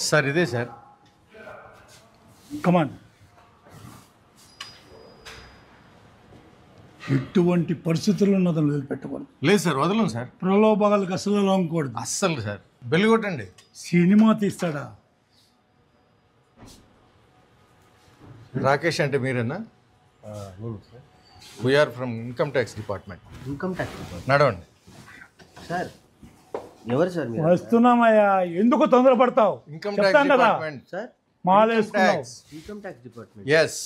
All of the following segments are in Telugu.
సార్ ఇదే సార్. కమాన్. ఎటువంటి పరిస్థితుల్లో అతను వదిలిపెట్టకూడదు. లేదు సార్, వదలం సార్. ప్రలోభాలకు అసలు లొంగకూడదు. అస్సలు సార్. బెల్లి కొట్టండి. సినిమా తీస్తాడా? రాకేష్ అంటే మీరేనా? We are from income tax department. Income tax department. నడవండి సార్. ఎవరు సార్ మీరు? వస్తున్నామయ్యా, ఎందుకు తొందరపడతావు? Income tax department. సార్ మాలేసుకున్నావు. Income tax department. ఎస్.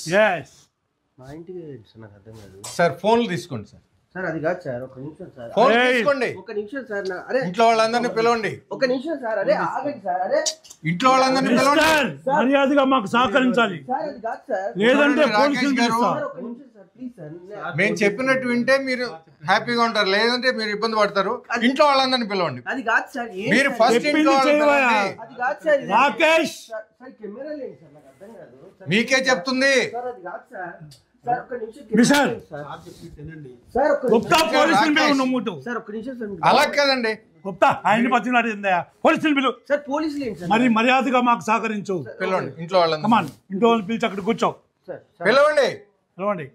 మా ఇంటికి ఏంటి సార్? నాకు అర్థం కాదు సార్. ఫోన్లు తీసుకోండి సార్. సార్ అది కాదు సార్, ఒక నిమిషం సార్. ఫోన్ తీసుకోండి. ఒక నిమిషం సార్. అరే ఇంట్లో వాళ్ళందరినీ పిలవండి. ఒక నిమిషం సార్. అరే ఆగండి సార్. అరే ఇంట్లో వాళ్ళందరినీ పిలవండి. మర్యాదగా మాకు సహకరించాలి, సార్ అది కాదు సార్. లేదంటే రాకేష్ పోలీసులు గారు, పిలుస్తా. ఒక నిమిషం సార్ ప్లీజ్ సార్. మేము చెప్పినట్టు వింటే మీరు హ్యాపీగా ఉంటారు, లేదంటే మీరు ఇబ్బంది పడతారు. ఇంట్లో వాళ్ళందరినీ పిలవండి. అది కాదు సార్. మీరు ఫస్ట్ చెప్పింది ఇంట్లో వాళ్ళని చేయవా? పిలవండి. అది కాదు సార్. రాకేష్, సార్ కెమెరా లేదు సార్, నాకు అర్థం కాదు సార్. మీకే చెప్తుంది. సార్ అది కాదు సార్. సార్ ఒక నిమిషం విశాల్. సార్ ఒక గుప్తా నిమిషం. పోలీసులు పిలువు. నువ్వు సార్ ఒక నిమిషం సార్. అలా కదండి. గుప్తా ఆయన్ని పచ్చినాడు, పోలీసులు పిలువు. సార్ పోలీసులు ఏంటి సార్? మరి మర్యాదగా మాకు సహకరించు. పిలవండి ఇంట్లో వాళ్ళందరినీ. కమాన్, ఇంట్లో వాళ్ళని పిలిచి అక్కడ కూర్చో. సార్ పిలవండి. పిలవండి.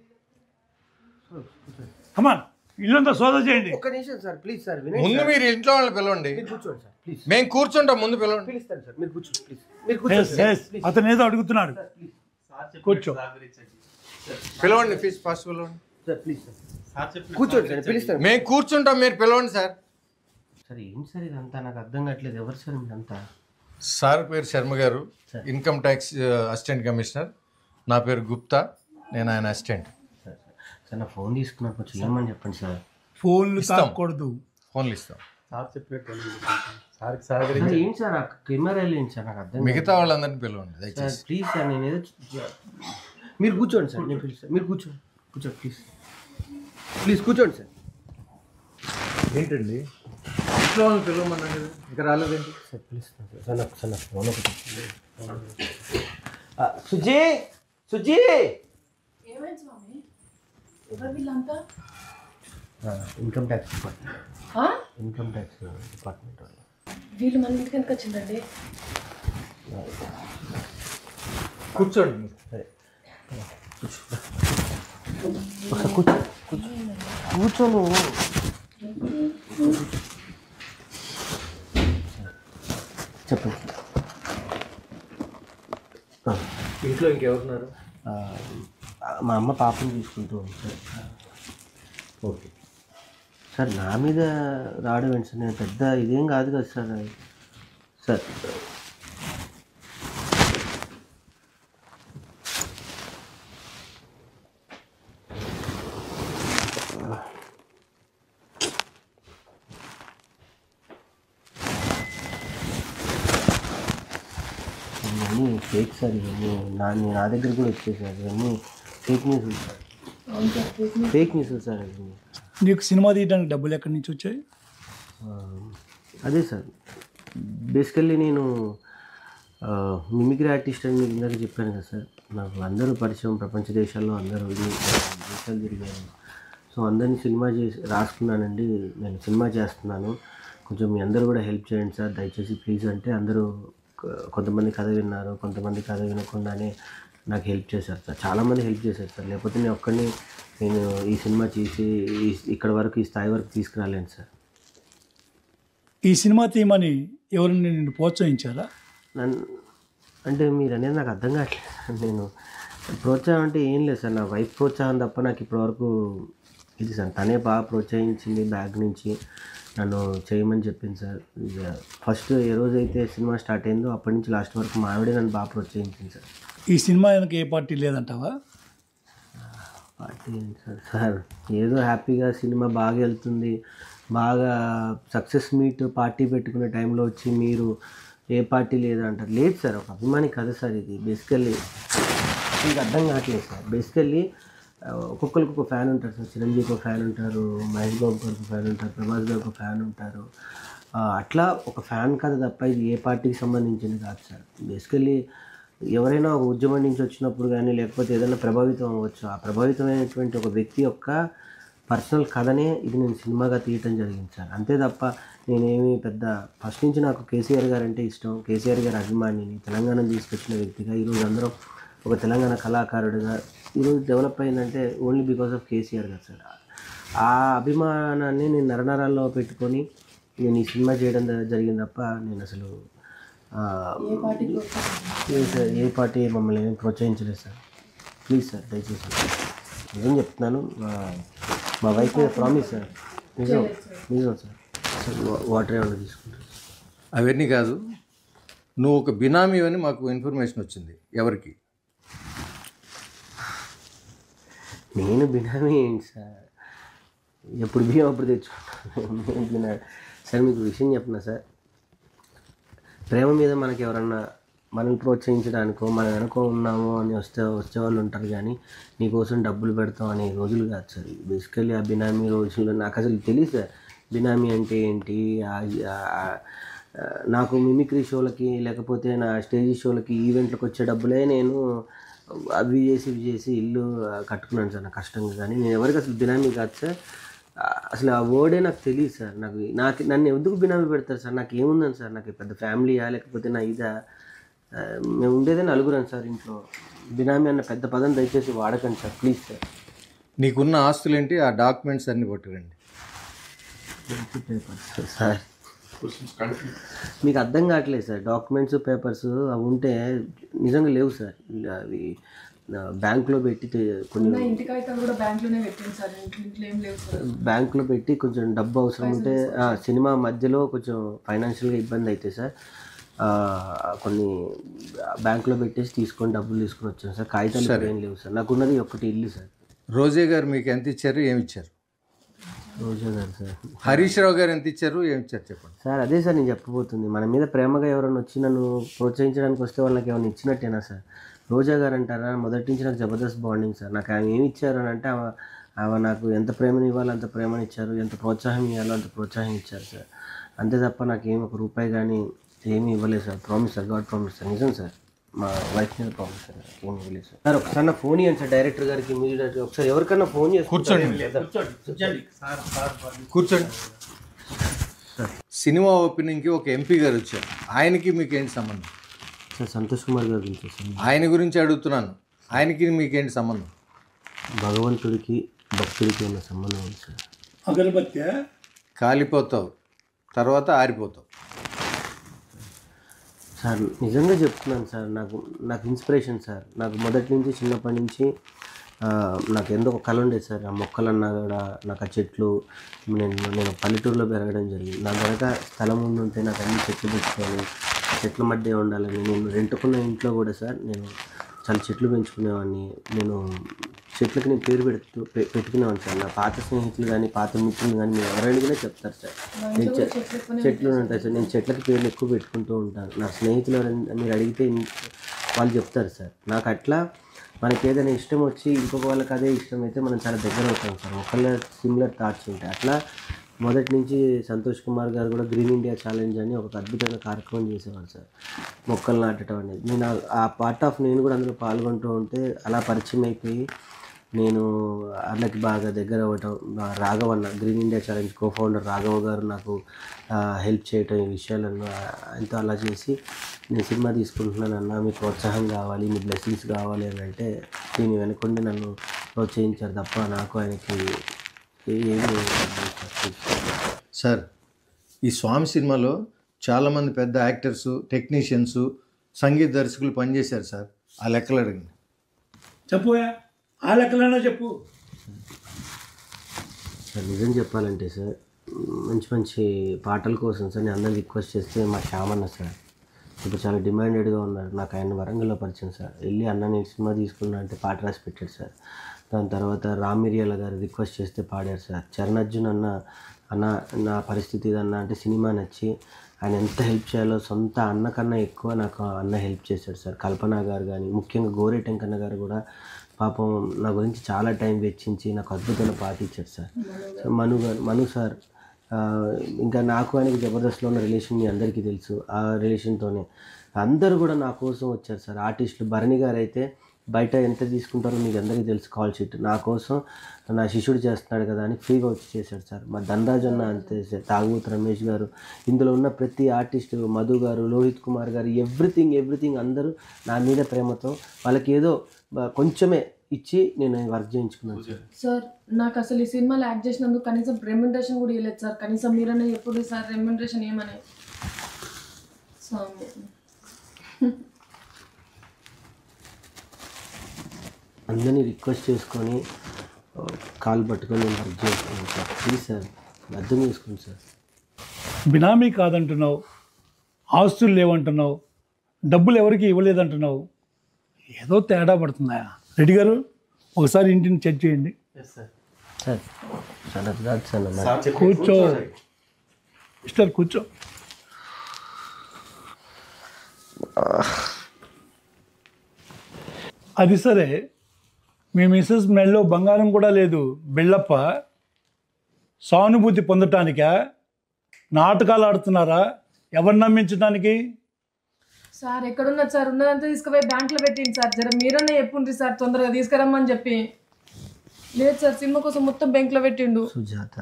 కమాన్, ఇల్లంతా సోదా చేయండి. ఒక్క నిమిషం సార్ ప్లీజ్ సార్. వినండి ముందు సార్. మీరు ఇంట్లో వాళ్ళని పిలవండి. మీరు కూర్చోండి సార్ ప్లీజ్. మేము కూర్చుంటాం, ముందు పిలవండి. పిలుస్తాను సార్. మీరు కూర్చోండి ప్లీజ్. మీరు కూర్చోండి ఎస్, సార్. ఎస్. అతను ఏదో అడుగుతున్నాడు, కూర్చో. పిలవండి ఫస్ట్ పిలవండి. Sir please sir. కూర్చోండి సార్. పిలుస్తాను. మేము కూర్చుంటాం, మీరు పిలవండి సార్. సార్ ఏంటి సార్ ఇదంతా? నాకు అర్థం కావట్లేదు. ఎవరు సార్ మీరంతా? సార్ పేరు శర్మ గారు, ఇన్కమ్ ట్యాక్స్ అసిస్టెంట్ కమిషనర్. నా పేరు గుప్తా, నేను ఆయన అసిస్టెంట్. సార్ సార్ నా ఫోన్ తీసుకున్నారు, కొంచెం ఏమని చెప్పండి సార్. ఫోన్లు ఇస్తాం. తాకూడదు. ఫోన్లు ఇస్తాం. సార్ ఏంటి సార్? ఆ కెమెరాలు ఏంటి సార్? నాకు అర్థం మిగతా వాళ్ళందరినీ పిలవండి సార్. దయచేసి. ప్లీజ్ సార్, నేను ఏదో మీరు కూర్చోండి సార్. నేను పిలుస్తాను. మీరు కూర్చోండి. కూర్చోండి ప్లీజ్. ప్లీజ్ కూర్చోండి సార్. ఏంటండి ఇంట్లో వాళ్ళని పిలవమన్నా కదా, ఇంకా రాలేదేంటి? సార్ పిలుస్తాను సార్. సార్ నాకు సార్ నా ఫోన్ ఒకటి. సుజీ, సుజీ. ఏమైంది స్వామి? ఎవరు వీళ్ళంతా? Income tax department. Income tax department వాళ్ళు. వీళ్ళు మన ఇంటికి ఎందుకు వచ్చిందండి? కూర్చోండి మీరు. సరే ఒకసారి కూర్చో. కూర్చోను. చెప్పండి. ఇంట్లో ఇంకెవరున్నారు? మా అమ్మ పాపని చూసుకుంటూ ఉంది సార్. ఓకే సార్ నా మీద రావడం ఏంటి సార్? నేను పెద్ద ఇదేం కాదు కదా సార్. సార్ ఇవన్నీ ఫేక్ సార్. ఇవన్నీ నా దగ్గర కూడా వచ్చాయి సార్. ఇవన్నీ fake news sir. Fake news sir. ఇవన్నీ నీకు సినిమా తీయడానికి డబ్బులు ఎక్కడి నుంచి వచ్చాయి? అదే సార్, బేసికల్లీ నేను మిమిక్రీ ఆర్టిస్ట్ అని మీకు ఇందాక చెప్పాను కదా సార్. నాకు అందరూ పరిచయం, ప్రపంచ దేశాల్లో అందరూ దేశాలు తిరిగాను. సో అందరినీ సినిమా చేసి రాసుకున్నానండి. నేను సినిమా చేస్తున్నాను, కొంచెం మీ అందరూ కూడా హెల్ప్ చేయండి సార్ దయచేసి ప్లీజ్ అంటే అందరూ కొంతమంది కథ విన్నారు, కొంతమంది కథ వినకుండానే నాకు హెల్ప్ చేశారు సార్. చాలామంది హెల్ప్ చేశారు సార్. లేకపోతే నేను ఒక్కడిని నేను ఈ సినిమా చేసి ఇక్కడ వరకు, ఈ స్థాయి వరకు తీసుకురాలేను సార్. ఈ సినిమా తీయమని ఎవరిని నిన్ను ప్రోత్సహించారా? నన్ను అంటే మీరు అనేది నాకు అర్థం కావట్లేదు. నేను ప్రోత్సాహం అంటే ఏం లేదు సార్, నా వైఫ్ ప్రోత్సాహం తప్ప నాకు ఇప్పటివరకు ఇది సార్. తనే బాగా ప్రోత్సహించింది, బ్యాగ్ నుంచి నన్ను చేయమని చెప్పింది సార్. ఫస్ట్ ఏ రోజైతే సినిమా స్టార్ట్ అయిందో అప్పటి నుంచి లాస్ట్ వరకు మా ఆవిడే నన్ను బాగా ప్రోత్సహించింది సార్. ఈ సినిమా వెనక ఏ పార్టీ లేదంటావా? పార్టీ ఏంటి సార్? సార్ ఏదో హ్యాపీగా సినిమా బాగా వెళ్తుంది, బాగా సక్సెస్ మీట్ పార్టీ పెట్టుకునే టైంలో వచ్చి మీరు ఏ పార్టీ లేదంటారు. లేదు సార్, ఒక అభిమాని కథ సార్ ఇది. బేసికల్లీ మీకు అర్థం కావట్లేదు సార్. బేసికల్లీ ఒక్కొక్కరికి ఒక ఫ్యాన్ ఉంటారు సార్. చిరంజీవికి ఒక ఫ్యాన్ ఉంటారు, మహేష్ బాబు గారికి ఒక ఫ్యాన్ ఉంటారు, ప్రభాస్ గారికి ఒక ఫ్యాన్ ఉంటారు. అట్లా ఒక ఫ్యాన్ కథ తప్ప ఇది ఏ పార్టీకి సంబంధించింది కాదు సార్. బేసికల్లీ ఎవరైనా ఒక ఉద్యమం నుంచి వచ్చినప్పుడు కానీ లేకపోతే ఏదైనా ప్రభావితం అవ్వచ్చు. ఆ ప్రభావితమైనటువంటి ఒక వ్యక్తి యొక్క పర్సనల్ కథనే ఇది నేను సినిమాగా తీయటం జరిగింది సార్. అంతే తప్ప నేనేమి పెద్ద ఫస్ట్ నుంచి నాకు కేసీఆర్ గారు అంటే ఇష్టం, కేసీఆర్ గారి అభిమానిని, తెలంగాణను తీసుకొచ్చిన వ్యక్తిగా ఈరోజు అందరం ఒక తెలంగాణ కళాకారుడిగా ఈరోజు డెవలప్ అయిందంటే ఓన్లీ బికాస్ ఆఫ్ కేసీఆర్ గారు సార్. ఆ అభిమానాన్ని నేను నరనరాల్లో పెట్టుకొని నేను ఈ సినిమా చేయడం జరిగింది తప్ప నేను అసలు సార్ ఏ పార్టీ మమ్మల్ని ఏమి ప్రోత్సహించలేదు సార్. ప్లీజ్ సార్ దయచేసి నిజం చెప్తున్నాను. మా వైఫ్ మీద ప్రామిస్ సార్. నిజం సార్. వాటర్ ఏమన్నా తీసుకుంటారు? అవన్నీ కాదు, నువ్వు ఒక బినామీ అని మాకు ఇన్ఫర్మేషన్ వచ్చింది. ఎవరికి? నేను బినామీ ఏంటి సార్, ఎప్పుడు బియ్యం అప్పుడు తెచ్చుకుంటాను. సార్ మీకు విషయం చెప్పిన సార్, ప్రేమ మీద మనకి ఎవరన్నా మనల్ని ప్రోత్సహించడానికో మనం వెనుకో ఉన్నాము అని వచ్చేవాళ్ళు ఉంటారు, కానీ నీకోసం డబ్బులు పెడతాం అనే రోజులు కాదు సార్. బేసికల్లీ ఆ బినామీ రోజుల్లో నాకు అసలు తెలియదు సార్ బినామీ అంటే ఏంటి. నాకు మిమిక్రీ షోలకి లేకపోతే నా స్టేజ్ షోలకి ఈవెంట్లకు వచ్చే డబ్బులే నేను అవి చేసి ఇల్లు కట్టుకున్నాను సార్ నా కష్టంగా. కానీ నేను ఎవరికి అసలు బినామీ కాదు సార్. అసలు ఆ వర్డే నాకు తెలియదు సార్. నన్ను ఎందుకు బినామీ పెడతారు సార్? నాకు ఏముందని సార్? నాకు పెద్ద ఫ్యామిలీయా లేకపోతే నా ఇదా? మేము ఉండేదే నలుగురం సార్ ఇంట్లో. బినామీ అన్న పెద్ద పదం దయచేసి వాడకండి సార్, ప్లీజ్ సార్. నీకున్న ఆస్తులు ఏంటి? ఆ డాక్యుమెంట్స్ అన్నీ పట్టుకురండి. సార్ మీకు అర్థం కావట్లేదు సార్. డాక్యుమెంట్స్ పేపర్స్ అవి ఉంటే నిజంగా లేవు సార్. అవి బ్యాంకులో పెట్టి కొన్ని బ్యాంకులో పెట్టి కొంచెం డబ్బు అవసరం ఉంటే సినిమా మధ్యలో కొంచెం ఫైనాన్షియల్గా ఇబ్బంది అయితే సార్ కొన్ని బ్యాంకులో పెట్టేసి డబ్బులు తీసుకొని వచ్చాను సార్. కాగితాలు ఏం లేవు సార్. నాకున్నది ఒకటి ఇల్లు సార్. రోజే గారు మీకు ఎంత ఇచ్చారు, ఏమి ఇచ్చారు? రోజా గారు సార్. హరీష్ రావు గారు ఎంత ఇచ్చారు, ఏమి ఇచ్చారు చెప్పండి సార్. అదే సార్ నేను చెప్పబోతుంది. మన మీద ప్రేమగా ఎవరైనా వచ్చి నన్ను ప్రోత్సహించడానికి వస్తే వాళ్ళకి ఏమైనా ఇచ్చినట్టేనా సార్? రోజా గారు అంటారా, మొదటి నుంచి నాకు జబర్దస్త్ బాండింగ్ సార్. నాకు ఆమె ఏమి ఇచ్చారు అని అంటే ఆమె నాకు ఎంత ప్రేమని ఇవ్వాలో అంత ప్రేమని ఇచ్చారు, ఎంత ప్రోత్సాహం ఇవ్వాలో అంత ప్రోత్సాహం ఇచ్చారు సార్. అంతే తప్ప నాకేం ఒక రూపాయి కానీ ఏమీ ఇవ్వలేదు sir. Promise sir, God promise sir. నిజం సార్, మా వైఫ్ మీద ప్రామిస్ సార్. ఏమి ఇవ్వలేదు సార్. సార్ ఒకసారి నా ఫోన్ ఇవ్వండి సార్ డైరెక్టర్ గారికి ఇమీడియట్గా. ఒకసారి ఎవరికన్నా ఫోన్ చేసి కూర్చోండి. సినిమా ఓపెనింగ్కి ఒక ఎంపీ గారు వచ్చారు, ఆయనకి మీకేంటి సంబంధం? సార్ సంతోష్ కుమార్ గారి గురించి సార్. ఆయన గురించి అడుగుతున్నాను, ఆయనకి మీకేంటి సంబంధం? భగవంతుడికి భక్తుడికి ఉన్న సంబంధం ఉంది సార్. అగరబత్తి కాలిపోతావు, తర్వాత ఆరిపోతావు సార్. నిజంగా చెప్తున్నాను సార్. నాకు ఇన్స్పిరేషన్ సార్. నాకు మొదటి నుంచి చిన్నప్పటి నుంచి నాకు ఎందుకు ఒక కళ ఉండేది సార్. ఆ మొక్కలన్నా కూడా నాకు ఆ చెట్లు, నేను పల్లెటూరులో పెరగడం జరిగింది. నా వెనక స్థలం ఉంటే నాకు అన్ని చెట్లు పెట్టుకొని చెట్ల మధ్య ఉండాలని నేను రెంటుకున్న ఇంట్లో కూడా సార్ నేను చాలా చెట్లు పెంచుకునేవాడిని. నేను చెట్లకి నేను పేరు పెట్టుకునేవాడిని సార్. నా పాత స్నేహితులు కానీ పాత మిత్రులు కానీ మీరు ఎవరు అడిగినా చెప్తారు సార్. నేను చెట్లు ఉంటాయి సార్. నేను చెట్లకి పేర్లు ఎక్కువ పెట్టుకుంటూ ఉంటాను. నా స్నేహితులు మీరు అడిగితే వాళ్ళు చెప్తారు సార్. నాకు అట్లా మనకి ఏదైనా ఇష్టం వచ్చి ఇంకొక వాళ్ళకి అదే ఇష్టం అయితే మనం చాలా దగ్గర అవుతాం సార్. ఒకళ్ళ సిమిలర్ థాట్స్ ఉంటాయి. అట్లా మొదటి నుంచి సంతోష్ కుమార్ గారు కూడా గ్రీన్ ఇండియా ఛాలెంజ్ అని ఒక అద్భుతమైన కార్యక్రమం చేసేవారు సార్. మొక్కలు నాటడం అనేది నేను ఆ పార్ట్ ఆఫ్ నేను కూడా అందులో పాల్గొంటూ ఉంటే అలా పరిచయం అయిపోయి నేను వాళ్ళకి బాగా దగ్గర అవ్వటం. రాఘవన్న green India challenge cofounder Raghava garu నాకు హెల్ప్ చేయటం ఈ విషయాలను ఎంతో అలా చేసి నేను సినిమా తీసుకుంటున్నానన్నా మీ ప్రోత్సాహం కావాలి, మీ బ్లెస్సింగ్స్ కావాలి అని అంటే దీని వెనుకొండి నన్ను ప్రోత్సహించారు తప్ప నాకు ఆయనకి ఏమి. సార్ ఈ స్వామి సినిమాలో చాలామంది పెద్ద యాక్టర్సు, టెక్నీషియన్స్, సంగీత దర్శకులు పనిచేశారు సార్. ఆ లెక్కలు అడగండి. చెప్పోయా, ఆ లెక్కలైనా చెప్పు సార్. నిజం చెప్పాలంటే సార్ మంచి మంచి పాటల కోసం సార్ నేను అందరిని రిక్వెస్ట్ చేస్తే మా శ్యామన్న సార్ ఇప్పుడు చాలా డిమాండెడ్గా ఉన్నారు. నాకు ఆయన వరంగల్లో పరిచయం సార్. వెళ్ళి అన్న నేను సినిమా తీసుకున్నా అంటే పాట రాసి పెట్టాడు సార్. దాని తర్వాత రామ్ మిరియాల గారు రిక్వెస్ట్ చేస్తే పాడారు సార్. చరణ్ అర్జున్ అన్న నా పరిస్థితి ఇదన్నా అంటే సినిమా నచ్చి ఆయన ఎంత హెల్ప్ చేయాలో సొంత అన్న కన్నా ఎక్కువ నాకు అన్న హెల్ప్ చేశాడు సార్. కల్పన గారు కానీ ముఖ్యంగా గోరే టెంకన్న గారు కూడా పాపం నా గురించి చాలా టైం వెచ్చించి నాకు అద్భుతమైన పాట ఇచ్చారు సార్. మను సార్ ఇంకా నాకు ఆయనకి జబర్దస్త్లో ఉన్న రిలేషన్ మీ అందరికీ తెలుసు. ఆ రిలేషన్తోనే అందరూ కూడా నా కోసం వచ్చారు సార్. ఆర్టిస్టులు భరణి గారు అయితే బయట ఎంత తీసుకుంటారో మీకు అందరికీ తెలుసు. కాల్ షీట్ నా కోసం నా శిష్యుడు చేస్తున్నాడు కదా అని ఫ్రీగా వచ్చి చేశాడు సార్. మా ధనరాజు అన్న అంతే సార్, తాగుబోతు రమేష్ గారు, ఇందులో ఉన్న ప్రతి ఆర్టిస్టు, మధు గారు, లోహిత్ కుమార్ గారు, ఎవ్రీథింగ్ అందరూ నా మీద ప్రేమతో వాళ్ళకి ఏదో కొంచెమే ఇచ్చి నేను వర్క్ చేయించుకున్నాను సార్. సార్ నాకు అసలు ఈ సినిమాలో యాక్ట్ చేసినందుకు కనీసం రెమ్యునరేషన్ కూడా ఇవ్వలేదు సార్. కనీసం మీరనే ఎప్పుడు సార్ రెమ్యునరేషన్ ఏమని స్వామి. అందరినీ రిక్వెస్ట్ చేసుకొని కాల్ పట్టుకొని నేను వర్క్ చేసుకున్నాను సార్. ప్లీజ్ సార్ అర్థం చేసుకోండి సార్. బినామీ కాదంటున్నావు, ఆస్తులు లేవంటున్నావు, డబ్బులు ఎవరికి ఇవ్వలేదంటున్నావు. ఏదో తేడా పడుతుందా? రెడ్డి గారు ఒకసారి ఇంటిని చెక్ చేయండి. సార్ సార్ అది కాదు సార్ నా కూర్చో మిస్టర్, కూర్చో. అది సరే, మీ మిస్సెస్ మెడలో బంగారం కూడా లేదు, బిళ్ళప్ప. సానుభూతి పొందటానికా? నాటకాలు ఆడుతున్నారా? ఎవరు నమ్మించడానికి? సార్ ఎక్కడున్నది సార్? ఉన్నదంతా తీసుకుపోయి బ్యాంక్లో పెట్టింది సార్. జర మీరనే చెప్పుండ్రి సార్, తొందరగా తీసుకురమ్మని చెప్పి. లేదు సార్, సినిమా కోసం మొత్తం బ్యాంక్లో పెట్టిండు. సుజాత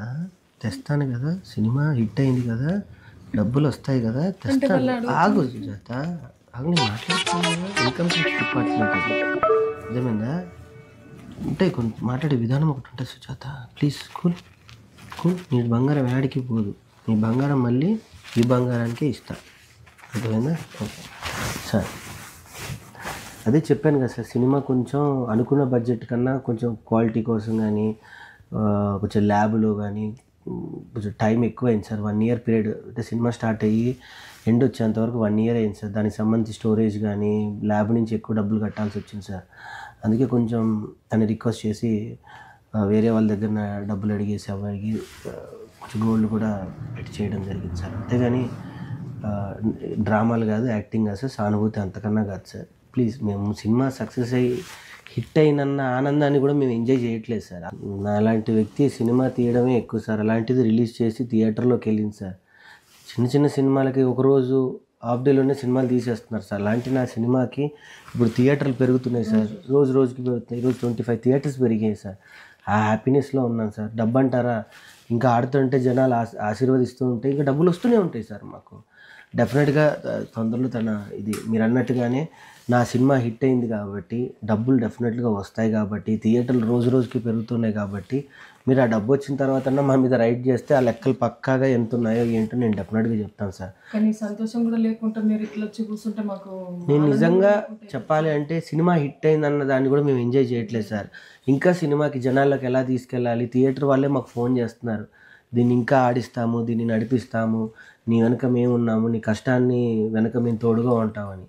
తెస్తాను కదా, సినిమా హిట్ అయింది కదా, డబ్బులు వస్తాయి కదా, తెస్తాను. ఆగు సుజాత, ఆగు, నేను మాట్లాడుతున్నాను కదా. ఇన్కమ్ ట్యాక్స్ డిపార్ట్మెంట్ అది, నిజమేనా? ఉంటాయి కొంత మాట్లాడే విధానం ఒకటి ఉంటుంది సుజాత. Please cool. నీ బంగారం యాడికి పోదు, నీ బంగారం మళ్ళీ ఈ బంగారానికే ఇస్తా, అర్థమైందా? ఓకే సార్, అదే చెప్పాను కదా సార్, సినిమా కొంచెం అనుకున్న బడ్జెట్ కన్నా కొంచెం క్వాలిటీ కోసం కానీ, కొంచెం ల్యాబ్లో కానీ కొంచెం టైం ఎక్కువైంది సార్. 1 year పీరియడ్, అంటే సినిమా స్టార్ట్ అయ్యి ఎండ్ వచ్చేంతవరకు 1 year అయింది సార్. దానికి సంబంధించి స్టోరేజ్ కానీ ల్యాబ్ నుంచి ఎక్కువ డబ్బులు కట్టాల్సి వచ్చింది సార్. అందుకే కొంచెం తను రిక్వెస్ట్ చేసి వేరే వాళ్ళ దగ్గర డబ్బులు అడిగేసి అవ్వడికి కొంచెం గోల్డ్ కూడా పెట్టి చేయడం జరిగింది సార్. అంతేగాని డ్రామాలు కాదు, యాక్టింగ్ కాదు సార్, సానుభూతి అంతకన్నా కాదు సార్. ప్లీజ్, మేము సినిమా సక్సెస్ అయ్యి హిట్ అయినన్న ఆనందాన్ని కూడా మేము ఎంజాయ్ చేయట్లేదు సార్. నా అలాంటి వ్యక్తి సినిమా తీయడమే ఎక్కువ సార్. అలాంటిది రిలీజ్ చేసి థియేటర్లోకి వెళ్ళింది సార్. చిన్న సినిమాలకి ఒకరోజు హాఫ్ డేలోనే సినిమాలు తీసేస్తున్నారు సార్. అలాంటి నా సినిమాకి ఇప్పుడు థియేటర్లు పెరుగుతున్నాయి సార్, రోజుకి పెరుగుతున్నాయి. ఈరోజు 25 థియేటర్స్ పెరిగాయి సార్. ఆ హ్యాపీనెస్లో ఉన్నాను సార్. డబ్బు అంటారా, ఇంకా ఆడుతుంటే జనాలు ఆశీర్వదిస్తూ ఉంటే ఇంకా డబ్బులు వస్తూనే ఉంటాయి సార్ మాకు. డెఫినెట్గా తొందరలో ఇది మీరు అన్నట్టుగానే నా సినిమా హిట్ అయింది కాబట్టి డబ్బులు డెఫినెట్గా వస్తాయి కాబట్టి, థియేటర్లు రోజుకి పెరుగుతున్నాయి కాబట్టి, మీరు ఆ డబ్బు వచ్చిన తర్వాత మా మీద రైట్ చేస్తే ఆ లెక్కలు పక్కాగా ఎంత ఉన్నాయో ఏంటో నేను డెఫినెట్గా చెప్తాను సార్. కానీ సంతోషం కూడా లేకుండా మీరు ఇట్లా వచ్చి కూర్చుంటే మాకు, నేను నిజంగా చెప్పాలి అంటే సినిమా హిట్ అయిందన్న దాన్ని కూడా మేము ఎంజాయ్ చేయట్లేదు సార్. ఇంకా సినిమాకి జనాల్లోకి ఎలా తీసుకెళ్ళాలి, థియేటర్ వాళ్ళే మాకు ఫోన్ చేస్తున్నారు, దీన్ని ఇంకా ఆడిస్తాము, దీన్ని నడిపిస్తాము, నీ వెనక మేము ఉన్నాము, నీ కష్టాన్ని వెనక మేము తోడుగా ఉంటామని.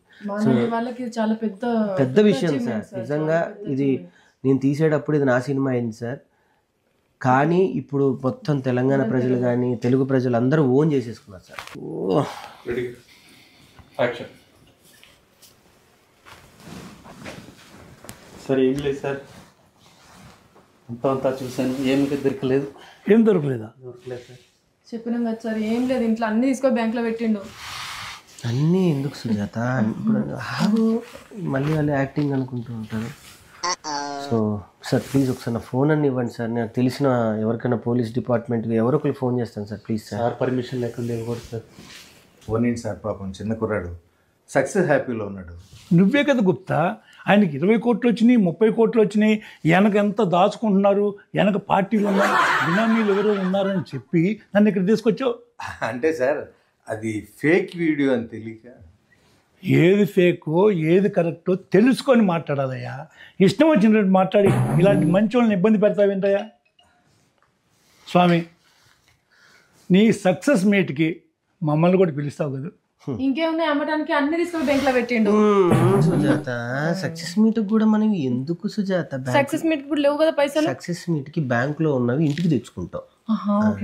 వాళ్ళకి చాలా పెద్ద విషయం సార్. నిజంగా ఇది నేను తీసేటప్పుడు ఇది నా సినిమా అయింది సార్. కానీ ఇప్పుడు మొత్తం తెలంగాణ ప్రజలు కానీ తెలుగు ప్రజలు అందరూ ఓన్ చేసేసుకున్నారు సార్. సార్ ఏం లేదు సార్, అంతా చూశాను, ఏమి దొరకలేదు. ఏం దొరకలేదా? దొరకలేదు సార్. చెప్పినాం కదా సార్, ఏం లేదు, ఇంట్లో అన్ని తీసుకొని బ్యాంక్లో పెట్టిండు. అన్నీ ఎందుకు సుజాత, ఇప్పుడు మళ్ళీ వాళ్ళు యాక్టింగ్ అనుకుంటూ ఉంటారు. సో సార్ ప్లీజ్ ఒకసారి నా ఫోన్ అన్ని ఇవ్వండి సార్. నాకు తెలిసిన ఎవరికైనా పోలీస్ డిపార్ట్మెంట్కి ఎవరో ఒకరు ఫోన్ చేస్తాను sir. Please sir. Sir permission లేకుండా ఇవ్వకూడదు సార్. పోనీ సార్, పాపం చిన్న కుర్రాడు సక్సెస్ హ్యాపీలో ఉన్నాడు. నువ్వే కదా గుప్తా, ఆయనకి 20 కోట్లు వచ్చినాయి, 30 కోట్లు వచ్చినాయి, వెనక ఎంత దాచుకుంటున్నారు, వెనక పార్టీలు ఉన్నాయి, బినామీలు ఎవరో ఉన్నారని చెప్పి నన్ను ఇక్కడ తీసుకొచ్చావు. అంటే సార్ అది ఫేక్ వీడియో అని తెలియక. ఏది ఫేకో ఏది కరెక్టో తెలుసుకొని మాట్లాడాలయ్యా. ఇష్టం వచ్చినట్టు మాట్లాడి ఇలాంటి మంచి వాళ్ళని ఇబ్బంది పెడతావేంటయ్యా? స్వామి, నీ సక్సెస్ మీట్కి మమ్మల్ని కూడా పిలుస్తావు కదా. ఇంకేమున్నాయి అమ్మటానికి, అన్ని తీసుకొని బ్యాంక్లో పెట్టిండు. సుజాత సక్సెస్ మీట్ కూడా మనం ఎందుకు సుజాత, సక్సెస్ మీట్ కూడా లేవు కదా పైసలు. సక్సెస్ మీట్కి బ్యాంక్లో ఉన్నవి ఇంటికి తెచ్చుకుంటాం,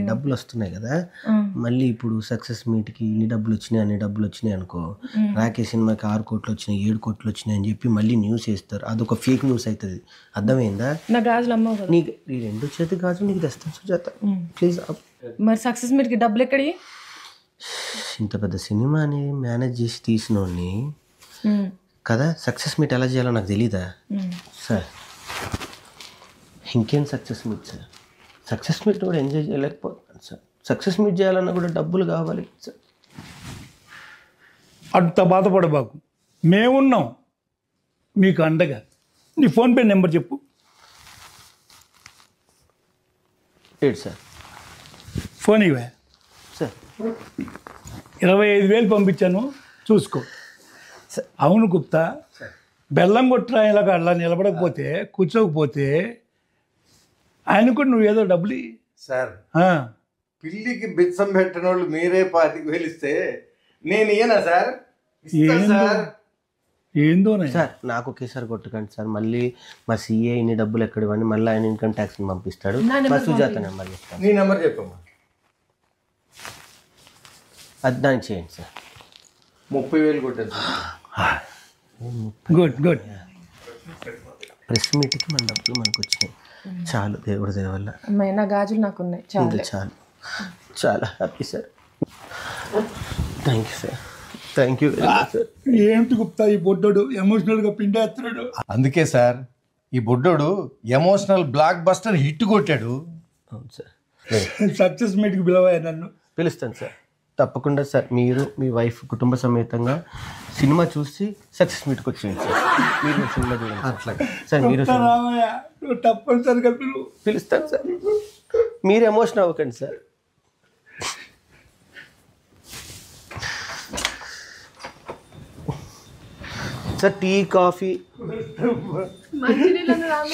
డబ్బులు వస్తున్నాయి కదా. మళ్ళీ ఇప్పుడు సక్సెస్ మీట్కి ఇన్ని డబ్బులు వచ్చినాయి అన్ని డబ్బులు వచ్చినాయి అనుకో, రాకేష్ సినిమాకి 6 కోట్లు వచ్చినాయి 7 కోట్లు వచ్చినాయి అని చెప్పి మళ్ళీ న్యూస్ వేస్తారు. అదొక ఫేక్ న్యూస్ అవుతుంది, అర్థమైందా? నా గాజులు అమ్మవు కదా. నీకు ఈ 2 చేతి గాజులు నీకు తెస్తాను సుజాత, ప్లీజ్. మరి సక్సెస్ మీట్కి డబ్బులు ఎక్కడి? ఇంత పెద్ద సినిమాని మేనేజ్ చేసి తీసినోడిని కదా సక్సెస్ మీట్ ఎలా చేయాలో నాకు తెలీదా సార్? ఇంకేం success meet sir? Success meet కూడా ఎంజాయ్ చేయలేకపోతున్నాను సార్. సక్సెస్ మీట్ చేయాలన్నా కూడా డబ్బులు కావాలి సార్. అంత బాధపడబాకు, మేమున్నాం మీకు అండగా. నీ ఫోన్పే నెంబర్ చెప్పు. ఏంటి సార్? ఫోన్ ఇవే సార్ 25,000 పంపించాను, చూసుకో. అవును గుప్తా, బెల్లం కొట్టిన ఇలాగ అలా నిలబడకపోతే కూర్చోకపోతే ఆయన కూడా నువ్వు ఏదో డబ్బులు సార్ పిల్లికి బిచ్చం పెట్టిన వాళ్ళు మీరే 25,000 ఇస్తే నేను ఇయ్యనా సార్? ఇస్తాను సార్. ఏందోనే సార్ నాకు ఒకేసారి కొట్టకండి సార్. మళ్ళీ మా సీఏ ఇన్ని డబ్బులు ఎక్కడ ఇవ్వండి, మళ్ళీ ఆయన ఇన్కమ్ ట్యాక్స్ని పంపిస్తాడు. మా సుజాత నెంబర్ చెప్తాను. నీ నెంబర్ చెప్పమ్మా. అది దానికి చేయండి సార్. 30,000 కొట్టాను సార్. Good good. ప్రెస్ మీట్కి మన డబ్బులు మనకు వచ్చినాయి చాలు, దేవుడి దయ వల్ల. అమ్మాయి నా గాజులు నాకు ఉన్నాయి, చాలు. చాలు, చాలా happy sir. Thank you sir. Thank you very much sir. ఏంటి గుప్తా ఈ బొడ్డోడు ఎమోషనల్గా పిండేస్తున్నాడు. అందుకే సార్ ఈ బుడ్డోడు ఎమోషనల్ బ్లాక్ బస్టర్ హిట్ కొట్టాడు. అవును సార్. సక్సెస్ మీట్కి పిలవా నన్ను? పిలుస్తాను సార్, తప్పకుండా సార్. మీరు మీ వైఫ్ కుటుంబ సమేతంగా సినిమా చూసి సక్సెస్ మీట్కి వచ్చేయండి సార్. మీరు సినిమా చూడండి అట్లా సార్. మీరు రామయ్య, నువ్వు తప్పనిసరిగా పిలువు. పిలుస్తాను సార్. మీరు ఎమోషన్ అవ్వకండి సార్. సార్ టీ కాఫీ మంచినీళ్ళని రాము.